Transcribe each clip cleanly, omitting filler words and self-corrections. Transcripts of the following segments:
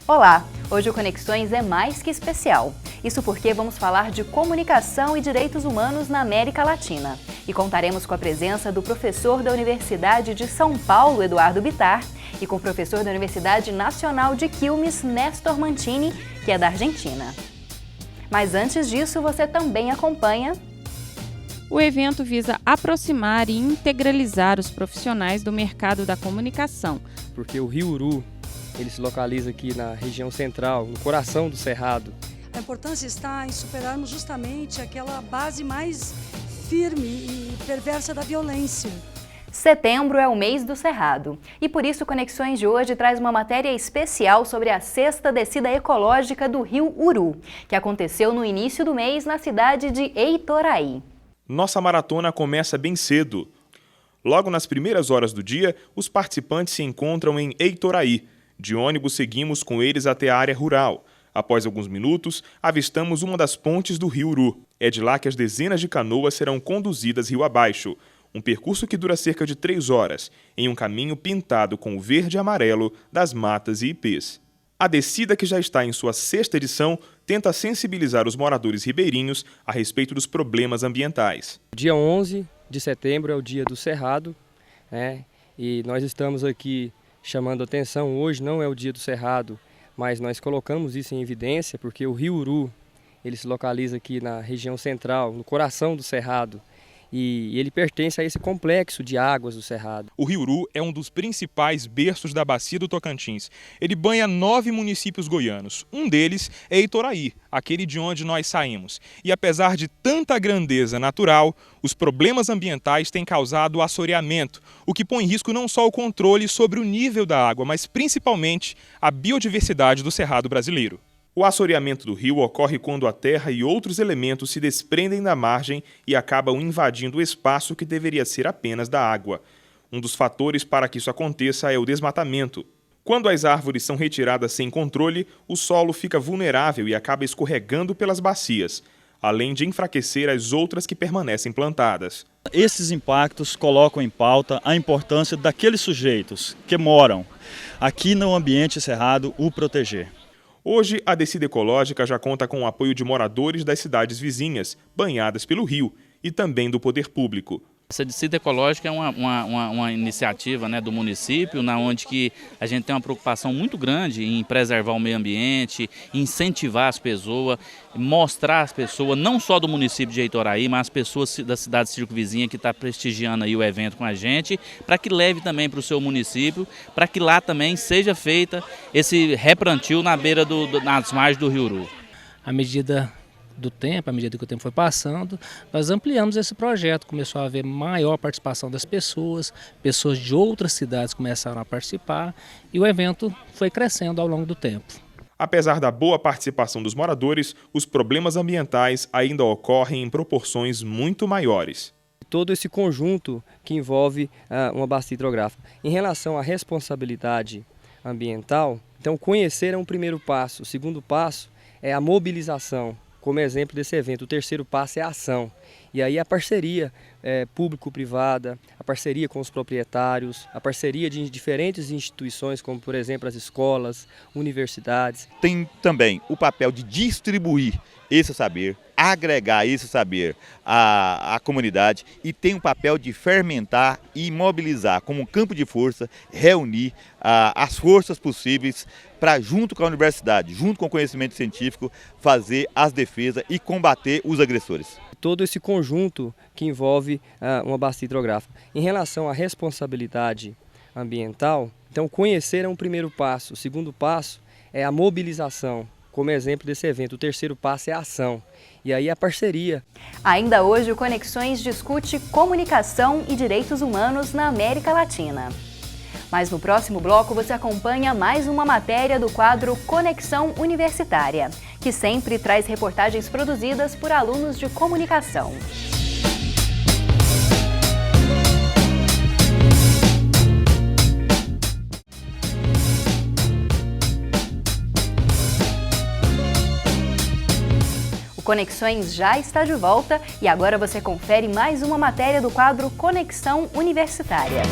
Olá! Hoje o Conexões é mais que especial. Isso porque vamos falar de comunicação e direitos humanos na América Latina. E contaremos com a presença do professor da Universidade de São Paulo, Eduardo Bittar, e com o professor da Universidade Nacional de Quilmes, Néstor Mantini, que é da Argentina. Mas antes disso, você também acompanha... O evento visa aproximar e integralizar os profissionais do mercado da comunicação. Porque o Rio Uru, ele se localiza aqui na região central, no coração do Cerrado. A importância está em superarmos justamente aquela base mais firme e perversa da violência. Setembro é o mês do Cerrado e por isso Conexões de hoje traz uma matéria especial sobre a 6ª descida ecológica do Rio Uru, que aconteceu no início do mês na cidade de Heitoraí. Nossa maratona começa bem cedo. Logo nas primeiras horas do dia, os participantes se encontram em Heitoraí. De ônibus seguimos com eles até a área rural. Após alguns minutos, avistamos uma das pontes do Rio Uru. É de lá que as dezenas de canoas serão conduzidas rio abaixo. Um percurso que dura cerca de 3 horas, em um caminho pintado com o verde e amarelo das matas e ipês. A descida, que já está em sua 6ª edição, tenta sensibilizar os moradores ribeirinhos a respeito dos problemas ambientais. Dia 11 de setembro é o dia do Cerrado, né? E nós estamos aqui chamando atenção. Hoje não é o dia do Cerrado, mas nós colocamos isso em evidência porque o Rio Uru, ele se localiza aqui na região central, no coração do Cerrado. E ele pertence a esse complexo de águas do Cerrado. O Rio Uru é um dos principais berços da bacia do Tocantins. Ele banha 9 municípios goianos. Um deles é Heitoraí, aquele de onde nós saímos. E apesar de tanta grandeza natural, os problemas ambientais têm causado assoreamento, o que põe em risco não só o controle sobre o nível da água, mas principalmente a biodiversidade do Cerrado brasileiro. O assoreamento do rio ocorre quando a terra e outros elementos se desprendem da margem e acabam invadindo o espaço que deveria ser apenas da água. Um dos fatores para que isso aconteça é o desmatamento. Quando as árvores são retiradas sem controle, o solo fica vulnerável e acaba escorregando pelas bacias, além de enfraquecer as outras que permanecem plantadas. Esses impactos colocam em pauta a importância daqueles sujeitos que moram aqui no ambiente cerrado o proteger. Hoje, a descida ecológica já conta com o apoio de moradores das cidades vizinhas, banhadas pelo rio, e também do poder público. Essa descida ecológica é uma iniciativa, né, do município, onde que a gente tem uma preocupação muito grande em preservar o meio ambiente, incentivar as pessoas, mostrar às pessoas, não só do município de Heitoraí, mas as pessoas da cidade circunvizinha que está prestigiando aí o evento com a gente, para que leve também para o seu município, para que lá também seja feita esse replantio na beira nas margens do Rio Uru. À medida que o tempo foi passando, nós ampliamos esse projeto, começou a haver maior participação das pessoas de outras cidades começaram a participar e o evento foi crescendo ao longo do tempo. Apesar da boa participação dos moradores, os problemas ambientais ainda ocorrem em proporções muito maiores. Todo esse conjunto que envolve uma bacia hidrográfica. Em relação à responsabilidade ambiental, então conhecer é um primeiro passo, o segundo passo é a mobilização. Como exemplo desse evento, o terceiro passo é a ação. E aí a parceria público-privada, a parceria com os proprietários, a parceria de diferentes instituições, como por exemplo as escolas, universidades. Tem também o papel de distribuir esse saber, agregar esse saber à comunidade e tem o papel de fermentar e mobilizar como um campo de força, reunir as forças possíveis para, junto com a universidade, junto com o conhecimento científico, fazer as defesas e combater os agressores. Todo esse conjunto que envolve uma bacia hidrográfica. Em relação à responsabilidade ambiental, então conhecer é um primeiro passo, o segundo passo é a mobilização. Como exemplo desse evento, o terceiro passo é a ação. E aí a parceria. Ainda hoje o Conexões discute comunicação e direitos humanos na América Latina. Mas no próximo bloco você acompanha mais uma matéria do quadro Conexão Universitária, que sempre traz reportagens produzidas por alunos de comunicação. Conexões já está de volta e agora você confere mais uma matéria do quadro Conexão Universitária.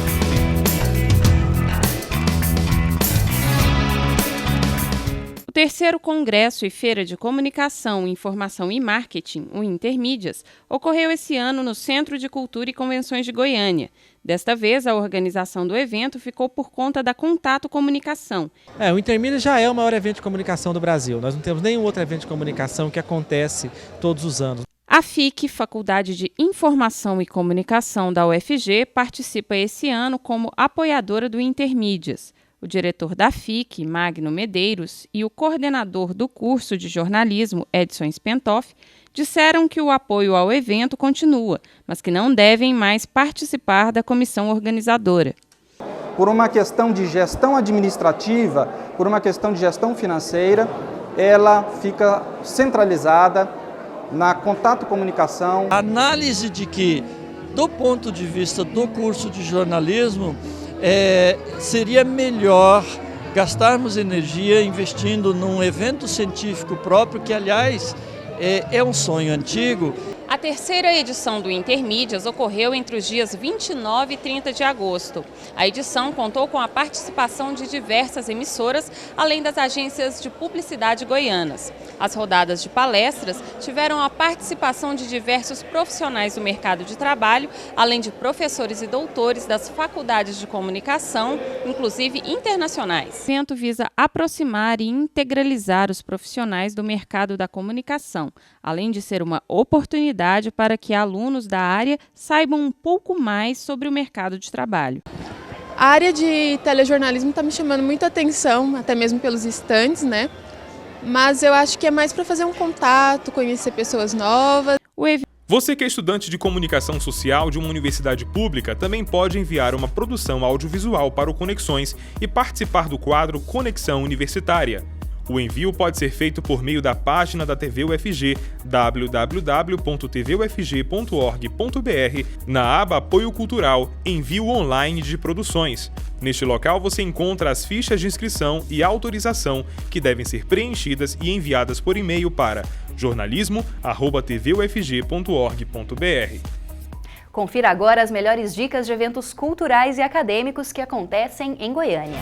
terceiro Congresso e Feira de Comunicação, Informação e Marketing, o Intermídias, ocorreu esse ano no Centro de Cultura e Convenções de Goiânia. Desta vez, a organização do evento ficou por conta da Contato Comunicação. O Intermídias já é o maior evento de comunicação do Brasil. Nós não temos nenhum outro evento de comunicação que acontece todos os anos. A FIC, Faculdade de Informação e Comunicação da UFG, participa esse ano como apoiadora do Intermídias. O diretor da FIC, Magno Medeiros, e o coordenador do curso de jornalismo, Edson Spentoff, disseram que o apoio ao evento continua, mas que não devem mais participar da comissão organizadora. Por uma questão de gestão administrativa, por uma questão de gestão financeira, ela fica centralizada na Contato Comunicação. A análise de que, do ponto de vista do curso de jornalismo, seria melhor gastarmos energia investindo num evento científico próprio, que, aliás, é um sonho antigo. A terceira edição do Intermídias ocorreu entre os dias 29 e 30 de agosto. A edição contou com a participação de diversas emissoras, além das agências de publicidade goianas. As rodadas de palestras tiveram a participação de diversos profissionais do mercado de trabalho, além de professores e doutores das faculdades de comunicação, inclusive internacionais. O evento visa aproximar e integralizar os profissionais do mercado da comunicação, além de ser uma oportunidade para que alunos da área saibam um pouco mais sobre o mercado de trabalho. A área de telejornalismo está me chamando muita atenção, até mesmo pelos estandes, né? Mas eu acho que é mais para fazer um contato, conhecer pessoas novas. Você que é estudante de comunicação social de uma universidade pública também pode enviar uma produção audiovisual para o Conexões e participar do quadro Conexão Universitária. O envio pode ser feito por meio da página da TV UFG, www.tvufg.org.br, na aba Apoio Cultural, Envio Online de Produções. Neste local você encontra as fichas de inscrição e autorização que devem ser preenchidas e enviadas por e-mail para jornalismo@tvufg.org.br. Confira agora as melhores dicas de eventos culturais e acadêmicos que acontecem em Goiânia.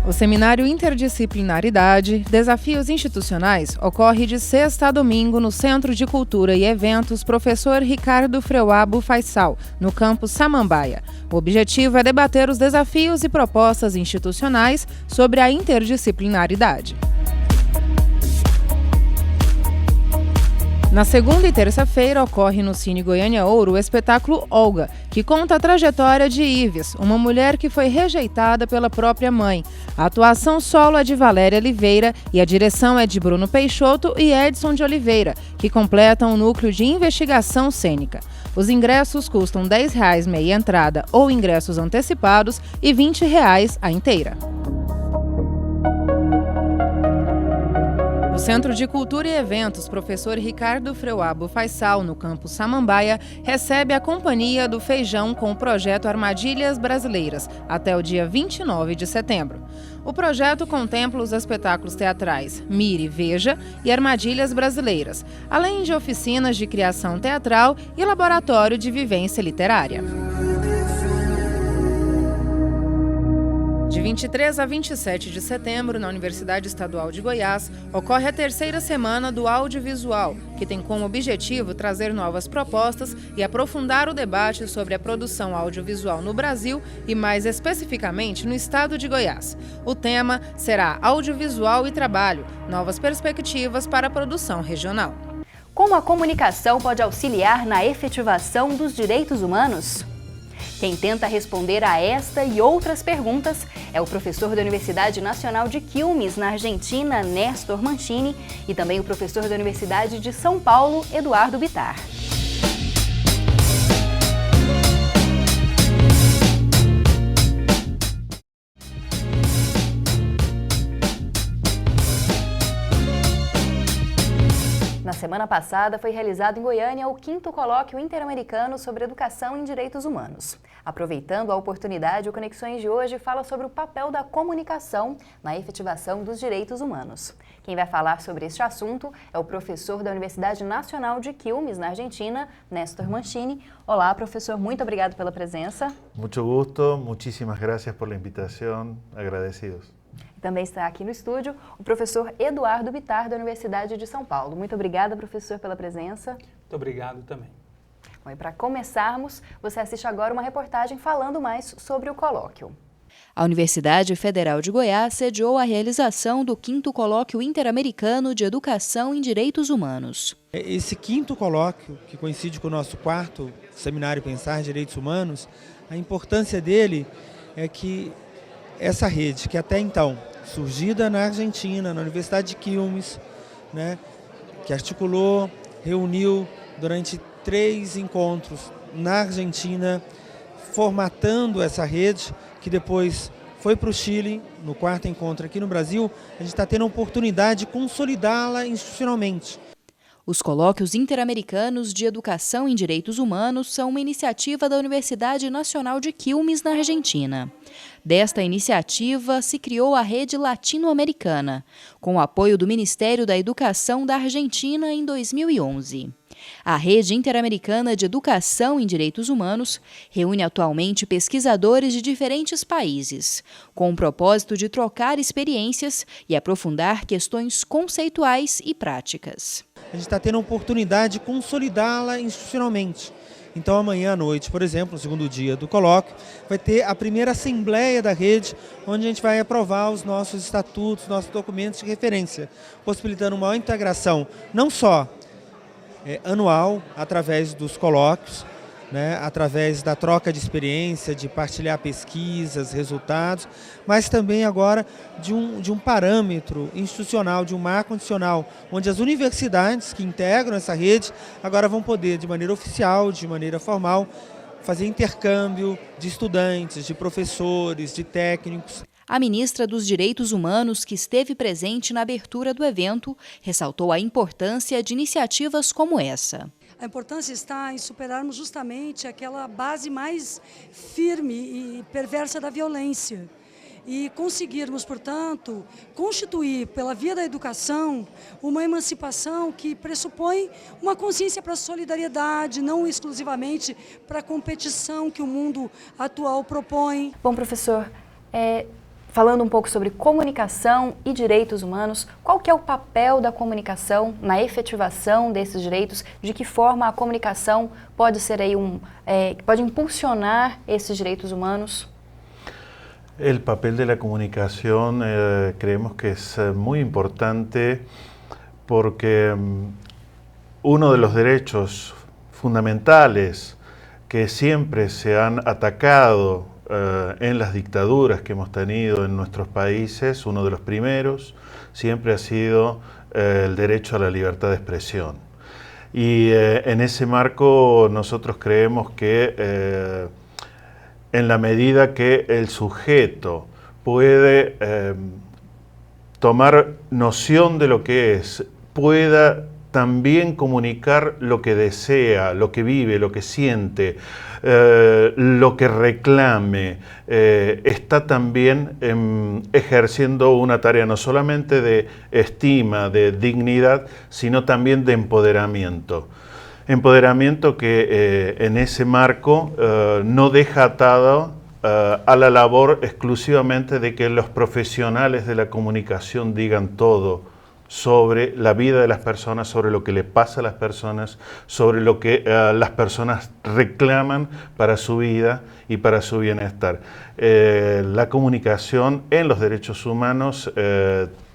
O Seminário Interdisciplinaridade – Desafios Institucionais ocorre de sexta a domingo no Centro de Cultura e Eventos Professor Ricardo Freuabo Faisal, no campus Samambaia. O objetivo é debater os desafios e propostas institucionais sobre a interdisciplinaridade. Na segunda e terça-feira ocorre no Cine Goiânia Ouro o espetáculo Olga, que conta a trajetória de Ives, uma mulher que foi rejeitada pela própria mãe. A atuação solo é de Valéria Oliveira e a direção é de Bruno Peixoto e Edson de Oliveira, que completam o núcleo de investigação cênica. Os ingressos custam R$ 10,00 meia entrada ou ingressos antecipados e R$ 20,00 a inteira. No Centro de Cultura e Eventos, professor Ricardo Freuabo Faisal, no campus Samambaia, recebe a companhia do Feijão com o projeto Armadilhas Brasileiras, até o dia 29 de setembro. O projeto contempla os espetáculos teatrais Mire, Veja e Armadilhas Brasileiras, além de oficinas de criação teatral e laboratório de vivência literária. De 23 a 27 de setembro, na Universidade Estadual de Goiás, ocorre a terceira semana do audiovisual, que tem como objetivo trazer novas propostas e aprofundar o debate sobre a produção audiovisual no Brasil e, mais especificamente, no estado de Goiás. O tema será Audiovisual e Trabalho, novas perspectivas para a produção regional. Como a comunicação pode auxiliar na efetivação dos direitos humanos? Quem tenta responder a esta e outras perguntas é o professor da Universidade Nacional de Quilmes, na Argentina, Néstor Mancini, e também o professor da Universidade de São Paulo, Eduardo Bittar. Na semana passada foi realizado em Goiânia o 5º Colóquio Interamericano sobre Educação em Direitos Humanos. Aproveitando a oportunidade, o Conexões de hoje fala sobre o papel da comunicação na efetivação dos direitos humanos. Quem vai falar sobre este assunto é o professor da Universidade Nacional de Quilmes, na Argentina, Néstor Mancini. Olá, professor, muito obrigado pela presença. Muito gusto, muchísimas gracias por la invitación, agradecidos. Também está aqui no estúdio o professor Eduardo Bittar, da Universidade de São Paulo. Muito obrigada, professor, pela presença. Muito obrigado também. Bom, e para começarmos, você assiste agora uma reportagem falando mais sobre o colóquio. A Universidade Federal de Goiás sediou a realização do 5º Colóquio Interamericano de Educação em Direitos Humanos. Esse 5º colóquio, que coincide com o nosso 4º Seminário Pensar Direitos Humanos, a importância dele é que essa rede, que até então, surgida na Argentina, na Universidade de Quilmes, né, que articulou, reuniu durante 3 encontros na Argentina, formatando essa rede, que depois foi para o Chile, no 4º encontro aqui no Brasil, a gente está tendo a oportunidade de consolidá-la institucionalmente. Os Colóquios Interamericanos de Educação em Direitos Humanos são uma iniciativa da Universidade Nacional de Quilmes, na Argentina. Desta iniciativa se criou a Rede Latino-Americana, com o apoio do Ministério da Educação da Argentina em 2011. A Rede Interamericana de Educação em Direitos Humanos reúne atualmente pesquisadores de diferentes países, com o propósito de trocar experiências e aprofundar questões conceituais e práticas. A gente está tendo a oportunidade de consolidá-la institucionalmente. Então, amanhã à noite, por exemplo, no segundo dia do colóquio, vai ter a primeira assembleia da rede, onde a gente vai aprovar os nossos estatutos, nossos documentos de referência, possibilitando uma integração não só anual, através dos colóquios, né, através da troca de experiência, de partilhar pesquisas, resultados, mas também agora de um parâmetro institucional, de um marco institucional, onde as universidades que integram essa rede agora vão poder, de maneira oficial, de maneira formal, fazer intercâmbio de estudantes, de professores, de técnicos. A ministra dos Direitos Humanos, que esteve presente na abertura do evento, ressaltou a importância de iniciativas como essa. A importância está em superarmos justamente aquela base mais firme e perversa da violência e conseguirmos, portanto, constituir, pela via da educação, uma emancipação que pressupõe uma consciência para a solidariedade, não exclusivamente para a competição que o mundo atual propõe. Bom, professor, falando um pouco sobre comunicação e direitos humanos, qual que é o papel da comunicação na efetivação desses direitos? De que forma a comunicação pode ser aí pode impulsionar esses direitos humanos? El papel de la comunicación creemos que es muy importante porque uno de los derechos fundamentales que siempre se han atacado en las dictaduras que hemos tenido en nuestros países, uno de los primeros, siempre ha sido el derecho a la libertad de expresión. Y en ese marco nosotros creemos que en la medida que el sujeto puede tomar noción de lo que es, pueda también comunicar lo que desea, lo que vive, lo que siente, lo que reclame, está también ejerciendo una tarea no solamente de estima, de dignidad, sino también de empoderamiento. Empoderamiento que en ese marco no deja atado a la labor exclusivamente de que los profesionales de la comunicación digan todo sobre la vida de las personas, sobre lo que le pasa a las personas, sobre lo que las personas reclaman para su vida y para su bienestar. La comunicación en los derechos humanos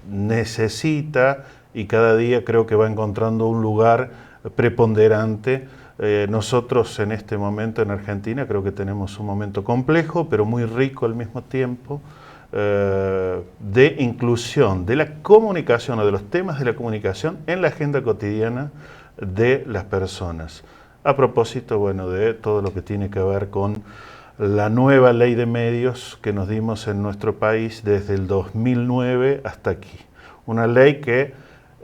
necesita y cada día creo que va encontrando un lugar preponderante. Nosotros en este momento en Argentina creo que tenemos un momento complejo, pero muy rico al mismo tiempo, de inclusión de la comunicación o de los temas de la comunicación en la agenda cotidiana de las personas. A propósito, bueno, de todo lo que tiene que ver con la nueva ley de medios que nos dimos en nuestro país desde el 2009 hasta aquí. Una ley que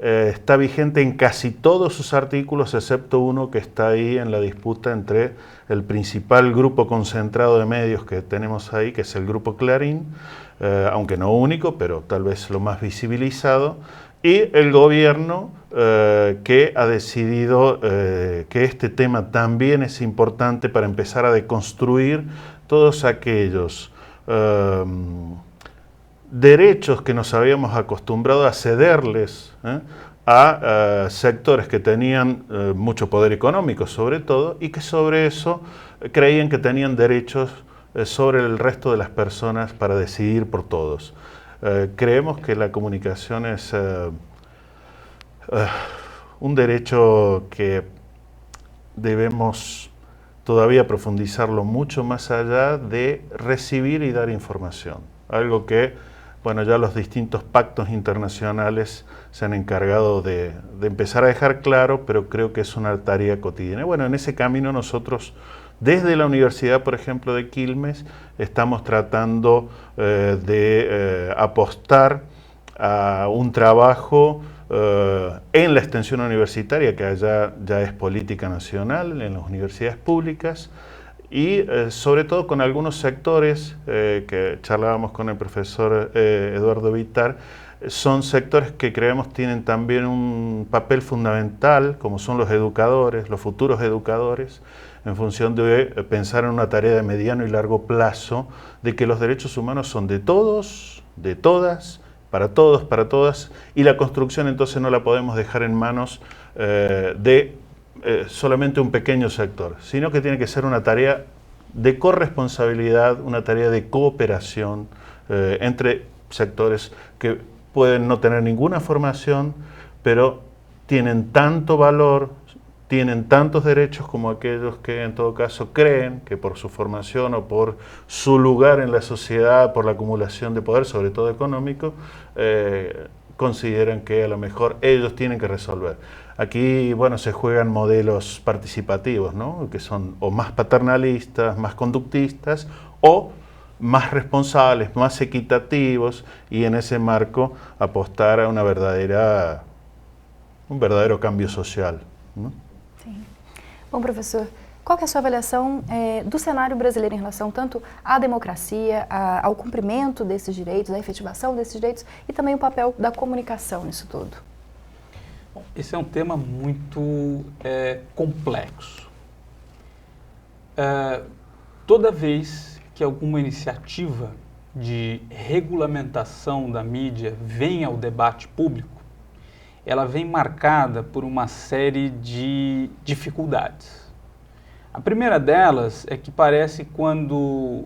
está vigente en casi todos sus artículos, excepto uno que está ahí en la disputa entre el principal grupo concentrado de medios que tenemos ahí, que es el Grupo Clarín, aunque no único, pero tal vez lo más visibilizado, y el gobierno que ha decidido que este tema también es importante para empezar a deconstruir todos aquellos derechos que nos habíamos acostumbrado a cederles a sectores que tenían mucho poder económico sobre todo y que sobre eso creían que tenían derechos sobre el resto de las personas para decidir por todos. Creemos que la comunicación es un derecho que debemos todavía profundizarlo mucho más allá de recibir y dar información. Algo que, bueno, ya los distintos pactos internacionales se han encargado de empezar a dejar claro, pero creo que es una tarea cotidiana. Bueno, en ese camino nosotros, desde la Universidad, por ejemplo, de Quilmes, estamos tratando de apostar a un trabajo en la extensión universitaria, que allá ya es política nacional, en las universidades públicas, y sobre todo con algunos sectores que charlábamos con el profesor Eduardo Vitar, son sectores que creemos tienen también un papel fundamental, como son los educadores, los futuros educadores, en función de pensar en una tarea de mediano y largo plazo, de que los derechos humanos son de todos, de todas, para todos, para todas, y la construcción entonces no la podemos dejar en manos de solamente un pequeño sector, sino que tiene que ser una tarea de corresponsabilidad, una tarea de cooperación entre sectores que pueden no tener ninguna formación, pero tienen tanto valor, tienen tantos derechos como aquellos que en todo caso creen que por su formación o por su lugar en la sociedad, por la acumulación de poder, sobre todo económico, consideran que a lo mejor ellos tienen que resolver. Aquí, bueno, se juegan modelos participativos, ¿no? Que son o más paternalistas, más conductistas, o más responsables, más equitativos, y en ese marco apostar a un verdadero cambio social, ¿no? Sim. Bom, professor, qual que é a sua avaliação do cenário brasileiro em relação tanto à democracia, ao cumprimento desses direitos, à efetivação desses direitos e também o papel da comunicação nisso tudo? Bom, esse é um tema muito complexo. Toda vez que alguma iniciativa de regulamentação da mídia vem ao debate público, ela vem marcada por uma série de dificuldades. A primeira delas é que parece quando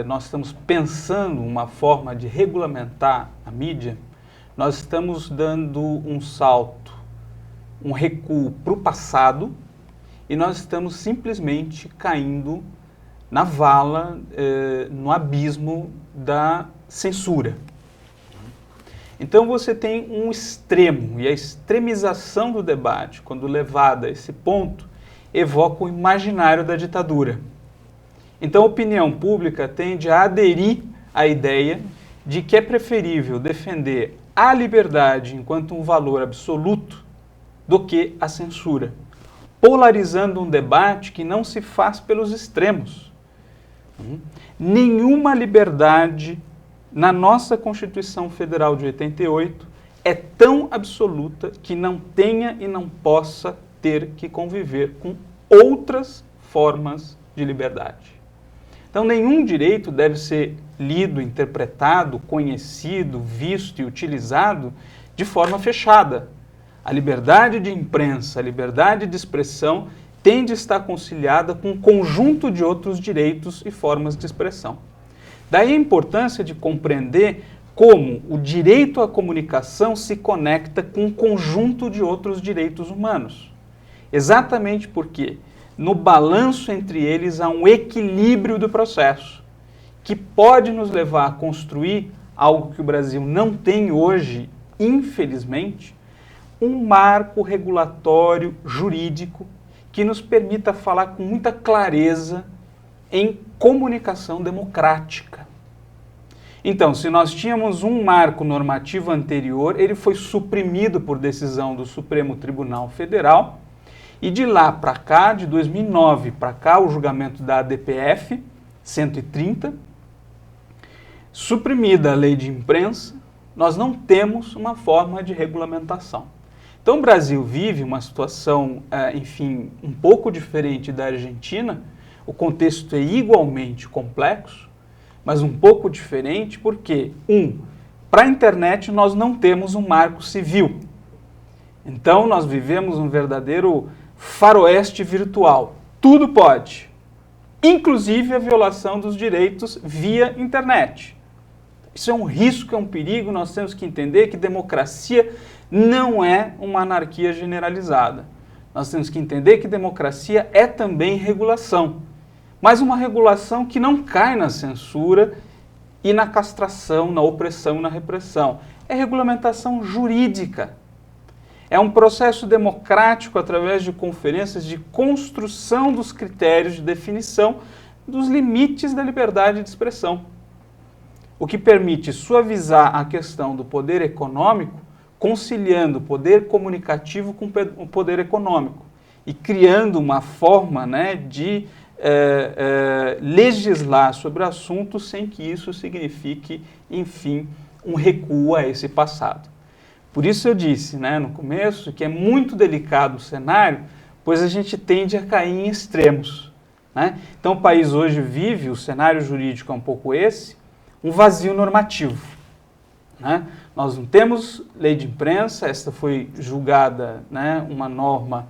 nós estamos pensando uma forma de regulamentar a mídia, nós estamos dando um salto, um recuo para o passado e nós estamos simplesmente caindo na vala, no abismo da censura. Então você tem um extremo, e a extremização do debate, quando levada a esse ponto, evoca o imaginário da ditadura. Então a opinião pública tende a aderir à ideia de que é preferível defender a liberdade enquanto um valor absoluto do que a censura, polarizando um debate que não se faz pelos extremos. Nenhuma liberdade na nossa Constituição Federal de 88 é tão absoluta que não tenha e não possa ter que conviver com outras formas de liberdade. Então, nenhum direito deve ser lido, interpretado, conhecido, visto e utilizado de forma fechada. A liberdade de imprensa, a liberdade de expressão tem de estar conciliada com um conjunto de outros direitos e formas de expressão. Daí a importância de compreender como o direito à comunicação se conecta com um conjunto de outros direitos humanos. Exatamente porque no balanço entre eles há um equilíbrio do processo, que pode nos levar a construir algo que o Brasil não tem hoje, infelizmente, um marco regulatório jurídico que nos permita falar com muita clareza em comunicação democrática. Então, se nós tínhamos um marco normativo anterior, ele foi suprimido por decisão do Supremo Tribunal Federal, e de lá para cá, de 2009 para cá, o julgamento da ADPF 130, suprimida a lei de imprensa, nós não temos uma forma de regulamentação. Então o Brasil vive uma situação, enfim, um pouco diferente da Argentina, o contexto é igualmente complexo, mas um pouco diferente porque, para a internet nós não temos um marco civil. Então nós vivemos um verdadeiro faroeste virtual. Tudo pode, inclusive a violação dos direitos via internet. Isso é um risco, é um perigo, nós temos que entender que democracia não é uma anarquia generalizada. Nós temos que entender que democracia é também regulação, mas uma regulação que não cai na censura e na castração, na opressão e na repressão. É regulamentação jurídica. É um processo democrático através de conferências de construção dos critérios de definição dos limites da liberdade de expressão, o que permite suavizar a questão do poder econômico, conciliando o poder comunicativo com o poder econômico e criando uma forma, né, de legislar sobre assuntos sem que isso signifique, enfim, um recuo a esse passado. Por isso eu disse, né, no começo, que é muito delicado o cenário, pois a gente tende a cair em extremos, né? Então o país hoje vive, o cenário jurídico é um pouco esse, um vazio normativo, né? Nós não temos lei de imprensa, esta foi julgada, né, uma norma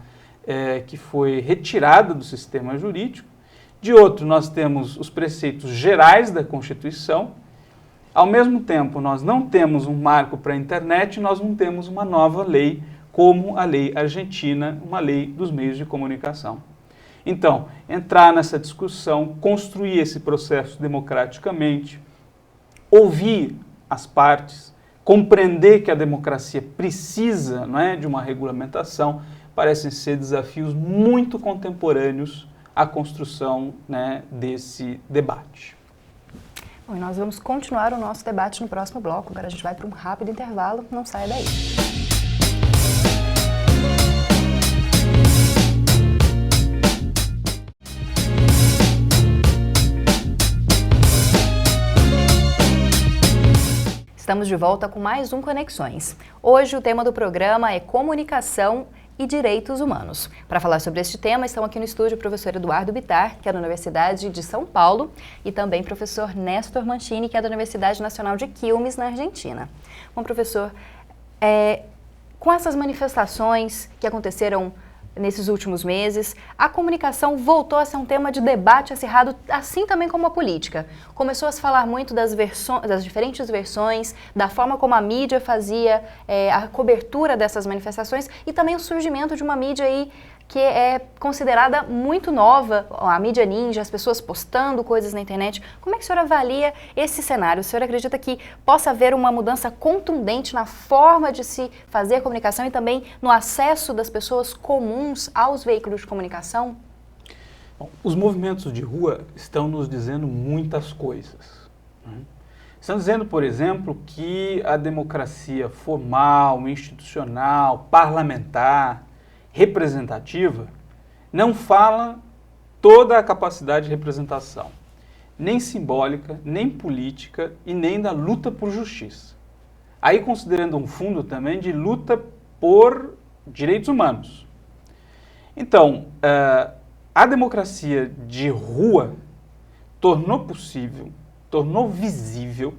que foi retirada do sistema jurídico. De outro, nós temos os preceitos gerais da Constituição. Ao mesmo tempo, nós não temos um marco para a internet, nós não temos uma nova lei, como a lei argentina, uma lei dos meios de comunicação. Então, entrar nessa discussão, construir esse processo democraticamente, ouvir as partes, compreender que a democracia precisa, não é, de uma regulamentação, parecem ser desafios muito contemporâneos à construção, né, desse debate. Bom, e nós vamos continuar o nosso debate no próximo bloco. Agora a gente vai para um rápido intervalo, não saia daí. Estamos de volta com mais um Conexões. Hoje o tema do programa é comunicação e direitos humanos. Para falar sobre este tema, estão aqui no estúdio o professor Eduardo Bittar, que é da Universidade de São Paulo, e também o professor Néstor Mancini, que é da Universidade Nacional de Quilmes, na Argentina. Bom, professor, com essas manifestações que aconteceram nesses últimos meses, a comunicação voltou a ser um tema de debate acirrado, assim também como a política. Começou a se falar muito das diferentes versões, da forma como a mídia fazia a cobertura dessas manifestações e também o surgimento de uma mídia aí que é considerada muito nova, a mídia ninja, as pessoas postando coisas na internet. Como é que o senhor avalia esse cenário? O senhor acredita que possa haver uma mudança contundente na forma de se fazer a comunicação e também no acesso das pessoas comuns aos veículos de comunicação? Bom, os movimentos de rua estão nos dizendo muitas coisas, né? Estão dizendo, por exemplo, que a democracia formal, institucional, parlamentar, representativa, não fala toda a capacidade de representação, nem simbólica, nem política e nem da luta por justiça. Aí considerando um fundo também de luta por direitos humanos. Então, a democracia de rua tornou possível, tornou visível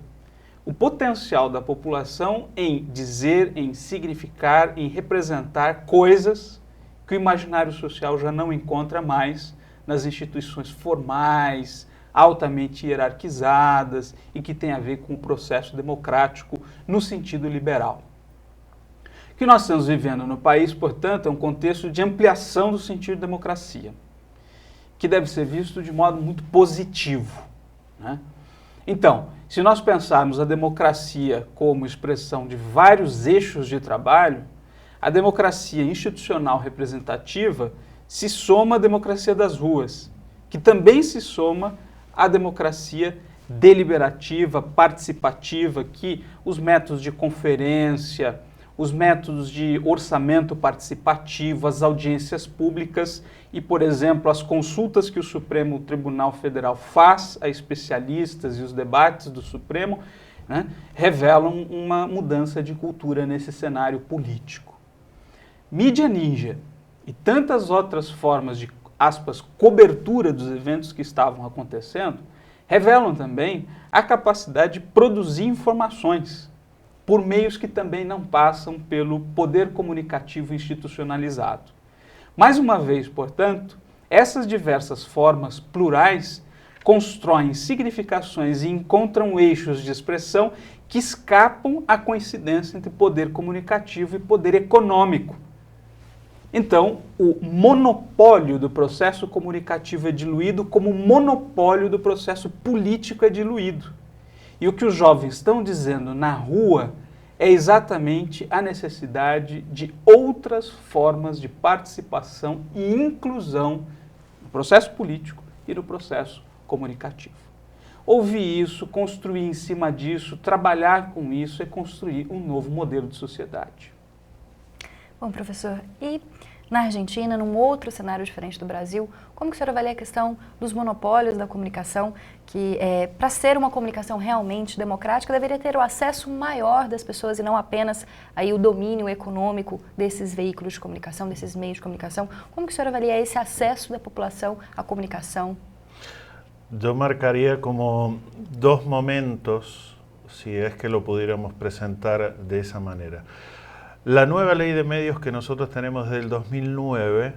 o potencial da população em dizer, em significar, em representar coisas que o imaginário social já não encontra mais nas instituições formais, altamente hierarquizadas e que tem a ver com o processo democrático no sentido liberal. O que nós estamos vivendo no país, portanto, é um contexto de ampliação do sentido de democracia, que deve ser visto de modo muito positivo, né? Então, se nós pensarmos a democracia como expressão de vários eixos de trabalho, a democracia institucional representativa se soma à democracia das ruas, que também se soma à democracia deliberativa, participativa, que os métodos de conferência, os métodos de orçamento participativo, as audiências públicas e, por exemplo, as consultas que o Supremo Tribunal Federal faz a especialistas e os debates do Supremo, né, revelam uma mudança de cultura nesse cenário político. Mídia ninja e tantas outras formas de, aspas, cobertura dos eventos que estavam acontecendo, revelam também a capacidade de produzir informações por meios que também não passam pelo poder comunicativo institucionalizado. Mais uma vez, portanto, essas diversas formas plurais constroem significações e encontram eixos de expressão que escapam à coincidência entre poder comunicativo e poder econômico. Então, o monopólio do processo comunicativo é diluído como o monopólio do processo político é diluído. E o que os jovens estão dizendo na rua é exatamente a necessidade de outras formas de participação e inclusão no processo político e no processo comunicativo. Ouvir isso, construir em cima disso, trabalhar com isso é construir um novo modelo de sociedade. Bom, professor, e na Argentina, num outro cenário diferente do Brasil, como que o senhor avalia a questão dos monopólios da comunicação, que para ser uma comunicação realmente democrática, deveria ter o acesso maior das pessoas e não apenas aí o domínio econômico desses veículos de comunicação, desses meios de comunicação? Como que o senhor avalia esse acesso da população à comunicação? Yo marcaría como dos momentos, si es que lo pudiéramos presentar de esa manera. La nueva ley de medios que nosotros tenemos desde el 2009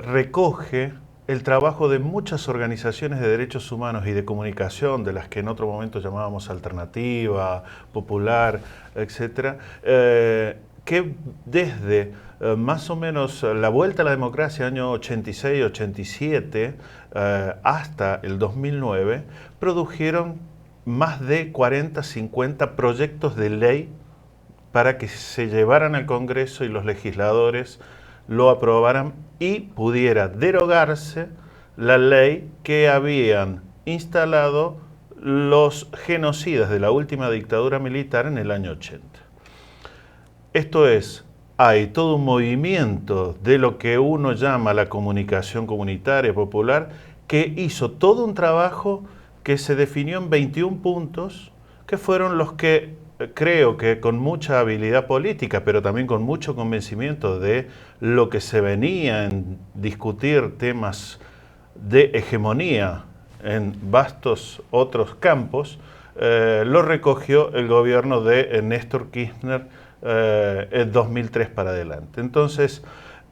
recoge el trabajo de muchas organizaciones de derechos humanos y de comunicación, de las que en otro momento llamábamos Alternativa, Popular, etc., que desde más o menos la vuelta a la democracia, año 86-87, hasta el 2009, produjeron más de 40-50 proyectos de ley para que se llevaran al Congreso y los legisladores lo aprobaran y pudiera derogarse la ley que habían instalado los genocidas de la última dictadura militar en el año 80. Esto es, hay todo un movimiento de lo que uno llama la comunicación comunitaria popular que hizo todo un trabajo que se definió en 21 puntos, que fueron los que creo que con mucha habilidad política, pero también con mucho convencimiento de lo que se venía en discutir temas de hegemonía en vastos otros campos, lo recogió el gobierno de Néstor Kirchner en 2003 para adelante. Entonces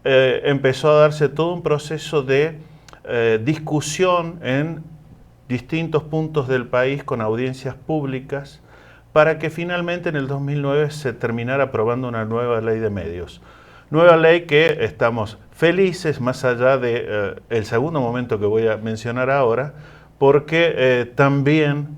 empezó a darse todo un proceso de discusión en distintos puntos del país con audiencias públicas, para que finalmente en el 2009 se terminara aprobando una nueva ley de medios. Nueva ley que estamos felices, más allá de el segundo momento que voy a mencionar ahora, porque también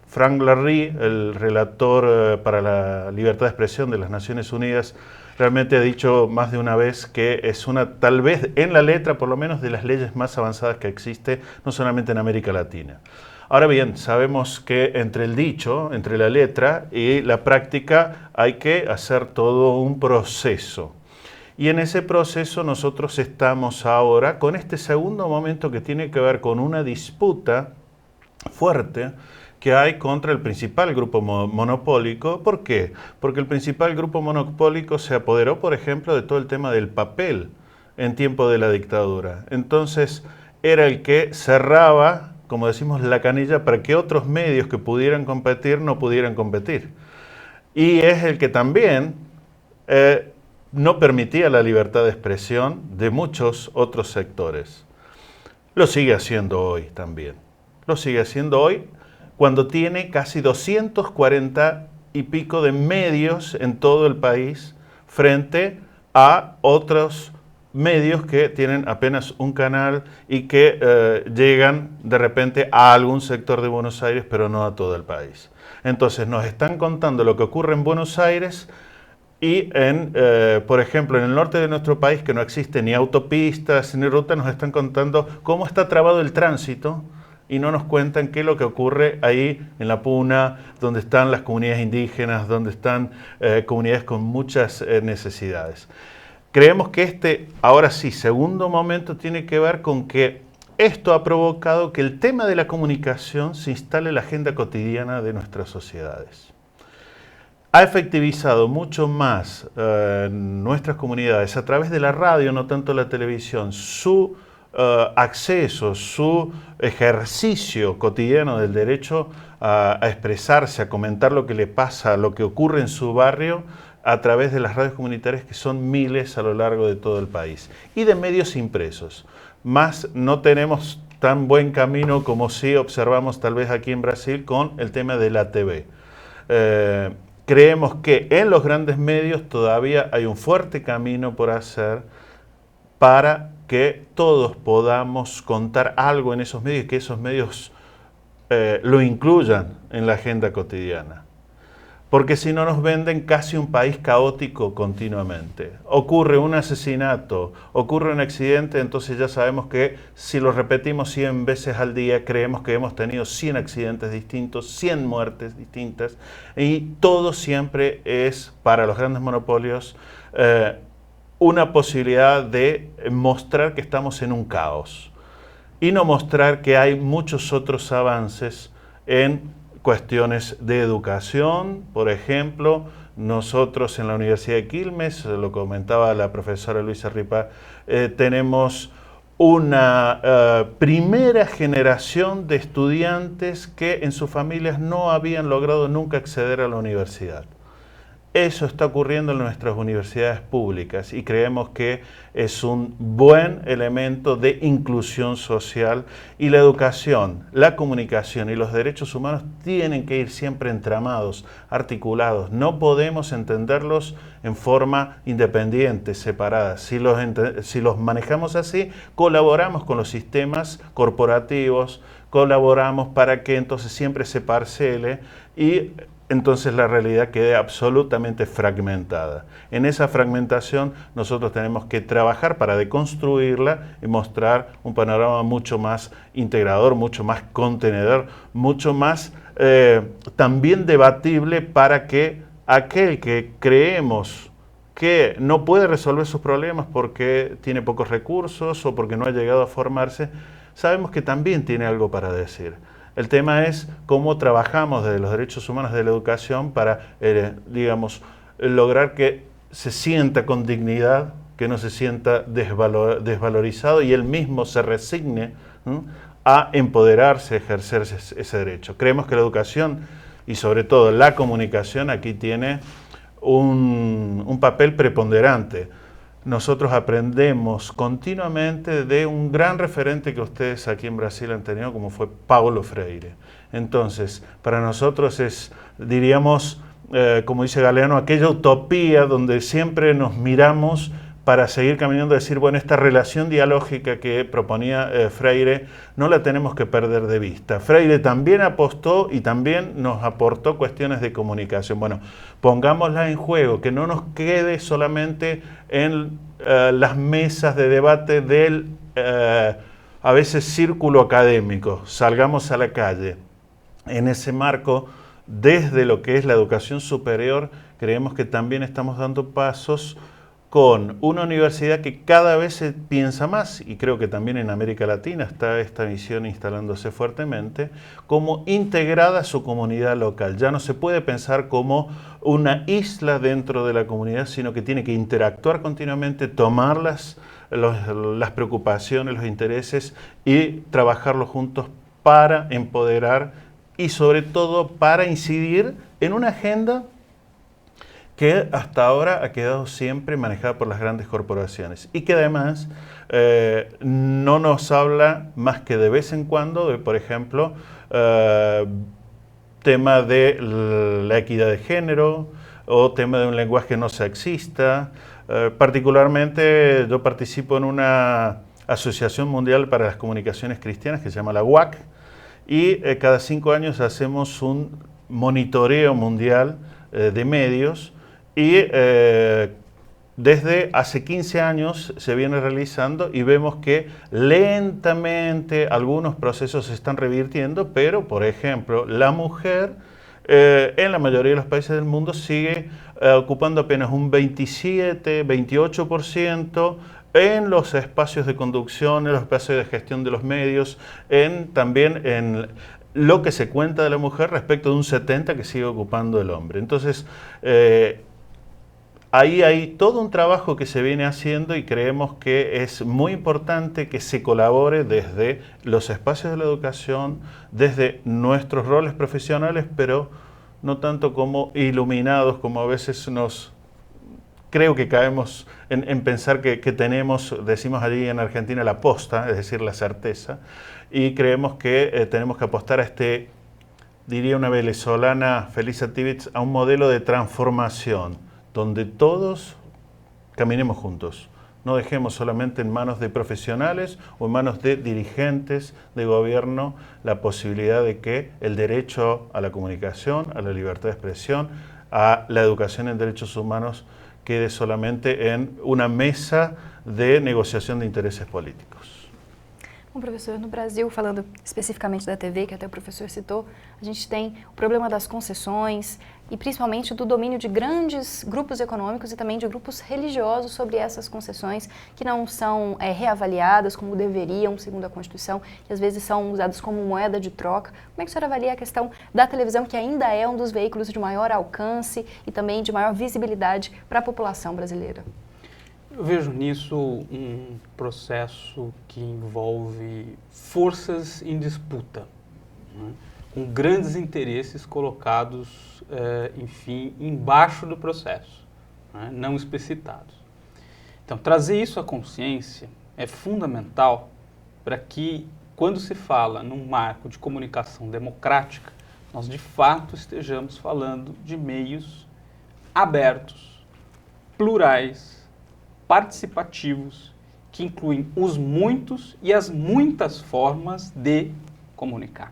Frank Larry, el relator para la libertad de expresión de las Naciones Unidas, realmente ha dicho más de una vez que es una, tal vez en la letra, por lo menos, de las leyes más avanzadas que existe, no solamente en América Latina. Ahora bien, sabemos que entre el dicho, entre la letra y la práctica hay que hacer todo un proceso. Y en ese proceso nosotros estamos ahora con este segundo momento que tiene que ver con una disputa fuerte que hay contra el principal grupo monopólico. ¿Por qué? Porque el principal grupo monopólico se apoderó, por ejemplo, de todo el tema del papel en tiempo de la dictadura. Entonces era el que cerraba, como decimos, la canilla para que otros medios que pudieran competir no pudieran competir. Y es el que también no permitía la libertad de expresión de muchos otros sectores. Lo sigue haciendo hoy también. Lo sigue haciendo hoy cuando tiene casi 240 y pico de medios en todo el país frente a otros medios que tienen apenas un canal y que llegan de repente a algún sector de Buenos Aires, pero no a todo el país. Entonces nos están contando lo que ocurre en Buenos Aires y, por ejemplo, en el norte de nuestro país, que no existe ni autopistas ni ruta, nos están contando cómo está trabado el tránsito y no nos cuentan qué es lo que ocurre ahí en la Puna, donde están las comunidades indígenas, donde están comunidades con muchas necesidades. Creemos que ahora sí, segundo momento tiene que ver con que esto ha provocado que el tema de la comunicación se instale en la agenda cotidiana de nuestras sociedades. Ha efectivizado mucho más nuestras comunidades a través de la radio, no tanto la televisión, su acceso, su ejercicio cotidiano del derecho a expresarse, a comentar lo que le pasa, lo que ocurre en su barrio, a través de las radios comunitarias, que son miles a lo largo de todo el país, y de medios impresos. Más no tenemos tan buen camino como sí observamos tal vez aquí en Brasil con el tema de la TV. Creemos que en los grandes medios todavía hay un fuerte camino por hacer para que todos podamos contar algo en esos medios y que esos medios lo incluyan en la agenda cotidiana. Porque si no nos venden casi un país caótico continuamente. Ocurre un asesinato, ocurre un accidente, entonces ya sabemos que si lo repetimos 100 veces al día, creemos que hemos tenido 100 accidentes distintos, 100 muertes distintas, y todo siempre es, para los grandes monopolios, una posibilidad de mostrar que estamos en un caos y no mostrar que hay muchos otros avances en cuestiones de educación. Por ejemplo, nosotros en la Universidad de Quilmes, lo comentaba la profesora Luisa Ripa, tenemos una primera generación de estudiantes que en sus familias no habían logrado nunca acceder a la universidad. Eso está ocurriendo en nuestras universidades públicas y creemos que es un buen elemento de inclusión social, y la educación, la comunicación y los derechos humanos tienen que ir siempre entramados, articulados. No podemos entenderlos en forma independiente, separada. Si los manejamos así, colaboramos con los sistemas corporativos, colaboramos para que entonces siempre se parcele y entonces la realidad queda absolutamente fragmentada. En esa fragmentación nosotros tenemos que trabajar para deconstruirla y mostrar un panorama mucho más integrador, mucho más contenedor, mucho más también debatible, para que aquel que creemos que no puede resolver sus problemas porque tiene pocos recursos o porque no ha llegado a formarse, sabemos que también tiene algo para decir. El tema es cómo trabajamos desde los derechos humanos de la educación para, digamos, lograr que se sienta con dignidad, que no se sienta desvalorizado y él mismo se resigne a empoderarse, a ejercer ese derecho. Creemos que la educación y sobre todo la comunicación aquí tiene un papel preponderante. Nosotros aprendemos continuamente de un gran referente que ustedes aquí en Brasil han tenido, como fue Paulo Freire. Entonces, para nosotros es, diríamos, como dice Galeano, aquella utopía donde siempre nos miramos para seguir caminando, decir, bueno, esta relación dialógica que proponía Freire no la tenemos que perder de vista. Freire también apostó y también nos aportó cuestiones de comunicación. Bueno, pongámosla en juego, que no nos quede solamente en las mesas de debate del, a veces, círculo académico. Salgamos a la calle. En ese marco, desde lo que es la educación superior, creemos que también estamos dando pasos con una universidad que cada vez se piensa más, y creo que también en América Latina está esta visión instalándose fuertemente, como integrada a su comunidad local. Ya no se puede pensar como una isla dentro de la comunidad, sino que tiene que interactuar continuamente, tomar las preocupaciones, los intereses y trabajarlos juntos para empoderar y sobre todo para incidir en una agenda que hasta ahora ha quedado siempre manejada por las grandes corporaciones y que además no nos habla más que de vez en cuando de, por ejemplo, tema de la equidad de género o tema de un lenguaje no sexista. Particularmente yo participo en una asociación mundial para las comunicaciones cristianas que se llama la UAC, y cada 5 años hacemos un monitoreo mundial de medios. Y desde hace 15 años se viene realizando y vemos que lentamente algunos procesos se están revirtiendo, pero por ejemplo la mujer en la mayoría de los países del mundo sigue ocupando apenas un 27, 28% en los espacios de conducción, en los espacios de gestión de los medios, también en lo que se cuenta de la mujer respecto de un 70% que sigue ocupando el hombre. Entonces, ahí hay todo un trabajo que se viene haciendo y creemos que es muy importante que se colabore desde los espacios de la educación, desde nuestros roles profesionales, pero no tanto como iluminados, como a veces creo que caemos en pensar que tenemos, decimos allí en Argentina, la posta, es decir, la certeza, y creemos que tenemos que apostar a diría una venezolana, Felisa Tivitz, a un modelo de transformación, donde todos caminemos juntos. No dejemos solamente en manos de profesionales o en manos de dirigentes de gobierno la posibilidad de que el derecho a la comunicación, a la libertad de expresión, a la educación en derechos humanos quede solamente en uma mesa de negociação de interesses políticos. Bom, professor, no Brasil, falando especificamente da TV, que até o professor citou, a gente tem o problema das concessões e principalmente do domínio de grandes grupos econômicos e também de grupos religiosos sobre essas concessões que não são reavaliadas como deveriam, segundo a Constituição, e às vezes são usadas como moeda de troca. Como é que a senhora avalia a questão da televisão, que ainda é um dos veículos de maior alcance e também de maior visibilidade para a população brasileira? Eu vejo nisso um processo que envolve forças em disputa, né, com grandes interesses colocados, enfim, embaixo do processo, né, não explicitados. Então, trazer isso à consciência é fundamental para que, quando se fala num marco de comunicação democrática, nós de fato estejamos falando de meios abertos, plurais, participativos, que incluem os muitos e as muitas formas de comunicar,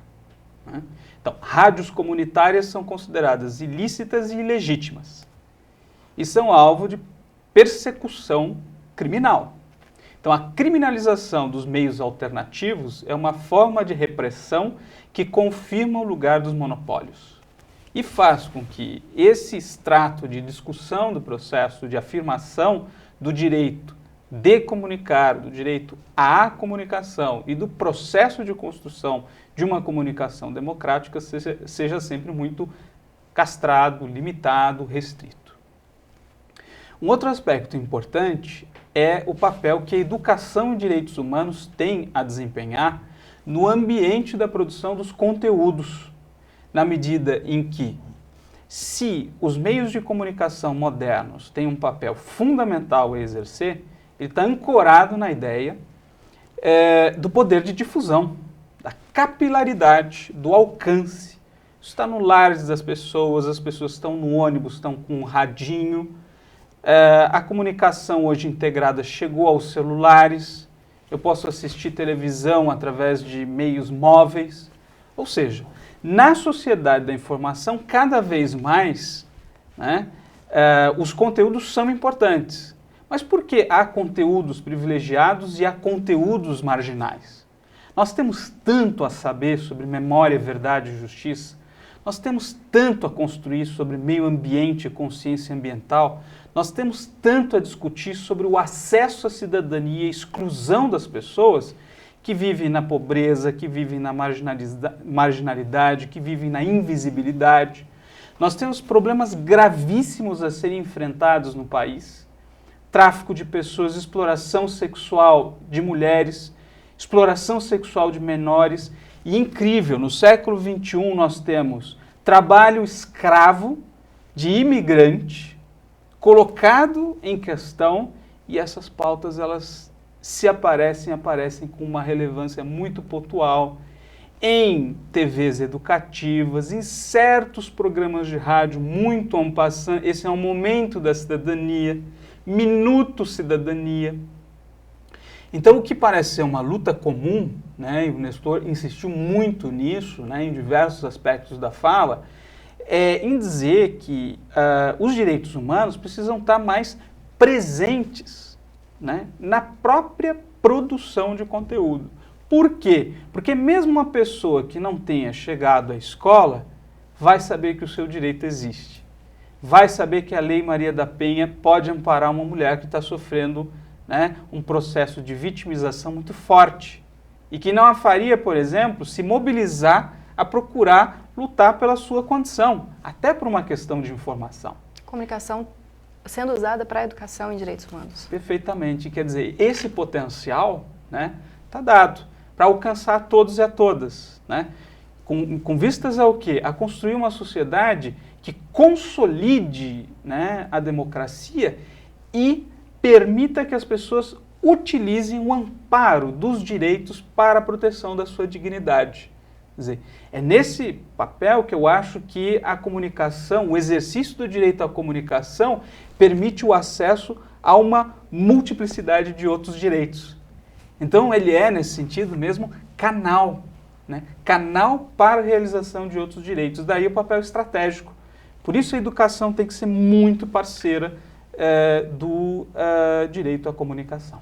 né? Então, rádios comunitárias são consideradas ilícitas e ilegítimas e são alvo de persecução criminal. Então, a criminalização dos meios alternativos é uma forma de repressão que confirma o lugar dos monopólios e faz com que esse extrato de discussão do processo de afirmação do direito de comunicar, do direito à comunicação e do processo de construção de uma comunicação democrática seja sempre muito castrado, limitado, restrito. Um outro aspecto importante é o papel que a educação em direitos humanos tem a desempenhar no ambiente da produção dos conteúdos, na medida em que, se os meios de comunicação modernos têm um papel fundamental a exercer, ele está ancorado na ideia do poder de difusão, da capilaridade, do alcance. Isso está no lar das pessoas, as pessoas estão no ônibus, estão com um radinho. A comunicação hoje integrada chegou aos celulares, eu posso assistir televisão através de meios móveis, ou seja, na sociedade da informação, cada vez mais, né, os conteúdos são importantes. Mas por que há conteúdos privilegiados e há conteúdos marginais? Nós temos tanto a saber sobre memória, verdade e justiça, nós temos tanto a construir sobre meio ambiente e consciência ambiental, nós temos tanto a discutir sobre o acesso à cidadania e exclusão das pessoas que vivem na pobreza, que vivem na marginalidade, que vivem na invisibilidade. Nós temos problemas gravíssimos a serem enfrentados no país. Tráfico de pessoas, exploração sexual de mulheres, exploração sexual de menores. E incrível, no século XXI nós temos trabalho escravo de imigrante colocado em questão, e essas pautas, elas aparecem com uma relevância muito pontual em TVs educativas, em certos programas de rádio muito en passant. Esse é um momento da cidadania, Minuto Cidadania. Então, o que parece ser uma luta comum, né, e o Nestor insistiu muito nisso, né, em diversos aspectos da fala, em dizer que os direitos humanos precisam estar mais presentes, né, na própria produção de conteúdo. Por quê? Porque mesmo uma pessoa que não tenha chegado à escola vai saber que o seu direito existe. Vai saber que a Lei Maria da Penha pode amparar uma mulher que está sofrendo, né, um processo de vitimização muito forte e que não a faria, por exemplo, se mobilizar a procurar lutar pela sua condição, até por uma questão de informação. Comunicação sendo usada para a educação em direitos humanos. Perfeitamente. Quer dizer, esse potencial, né, está dado para alcançar todos e a todas, né? Com vistas ao quê? A construir uma sociedade que consolide, né, a democracia e permita que as pessoas utilizem o amparo dos direitos para a proteção da sua dignidade. Quer dizer, é nesse papel que eu acho que a comunicação, o exercício do direito à comunicação, permite o acesso a uma multiplicidade de outros direitos. Então ele é, nesse sentido mesmo, canal, né? Canal para a realização de outros direitos. Daí o papel estratégico. Por isso a educação tem que ser muito parceira do direito à comunicação.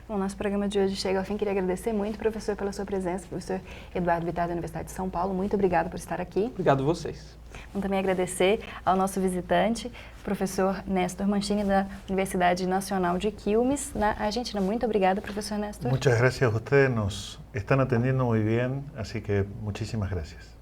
Bom, nosso programa de hoje chega ao fim. Queria agradecer muito, professor, pela sua presença. Professor Eduardo Bittar, da Universidade de São Paulo, muito obrigado por estar aqui. Obrigado a vocês. Vamos também agradecer ao nosso visitante, professor Néstor Mancini, da Universidade Nacional de Quilmes, na Argentina. Muito obrigada, professor Néstor. Muchas gracias a ustedes, nos están atendiendo muy bien, así que muchísimas gracias.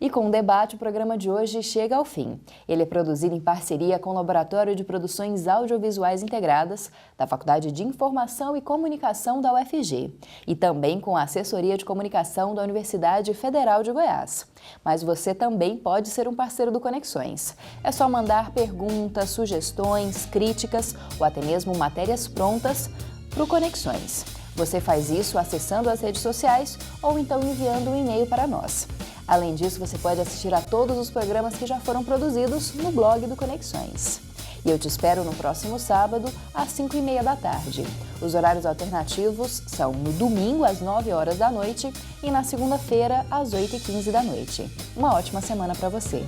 E com o debate, o programa de hoje chega ao fim. Ele é produzido em parceria com o Laboratório de Produções Audiovisuais Integradas, da Faculdade de Informação e Comunicação da UFG, e também com a Assessoria de Comunicação da Universidade Federal de Goiás. Mas você também pode ser um parceiro do Conexões. É só mandar perguntas, sugestões, críticas ou até mesmo matérias prontas para o Conexões. Você faz isso acessando as redes sociais ou então enviando um e-mail para nós. Além disso, você pode assistir a todos os programas que já foram produzidos no blog do Conexões. E eu te espero no próximo sábado, às 5h30 da tarde. Os horários alternativos são no domingo, às 9 horas da noite, e na segunda-feira, às 8h15 da noite. Uma ótima semana para você!